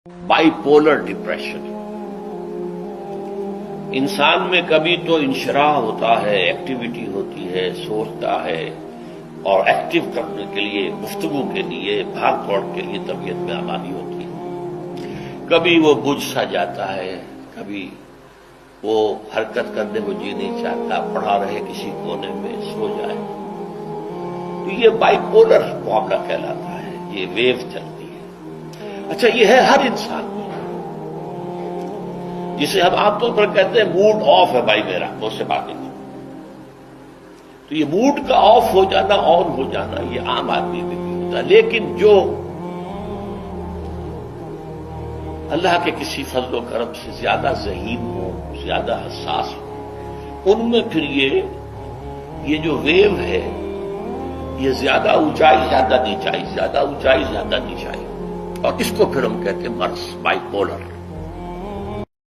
By polar depression. انسان میں کبھی تو انشراح ہوتا ہے، ایکٹیویٹی ہوتی ہے، سوچتا ہے اور ایکٹیو کرنے کے لیے، گفتگو کے لیے، بھاگ دوڑ کے لیے طبیعت میں آمادی ہوتی ہے. کبھی وہ بجھ سا جاتا ہے، کبھی وہ حرکت کرنے کو جی نہیں چاہتا، پڑا رہے کسی کونے میں، سو جائے. تو یہ بائی پولر معاملہ کہلاتا ہے، یہ ویو چلتی ہے. اچھا، یہ ہے ہر انسان میں، جسے ہم عام طور پر کہتے ہیں موڈ آف ہے بھائی میرا، مجھ سے باتیں کرو. تو یہ موڈ کا آف ہو جانا، آن ہو جانا، یہ عام آدمی میں بھی ہوتا ہے. لیکن جو اللہ کے کسی فضل و کرم سے زیادہ ذہین ہو، زیادہ حساس ہو، ان میں پھر یہ جو ویو ہے، یہ زیادہ اونچائی زیادہ نیچائی، زیادہ اونچائی زیادہ نیچائی، اور اس کو پھر ہم کہتے ہیں مرض، بائی پولر.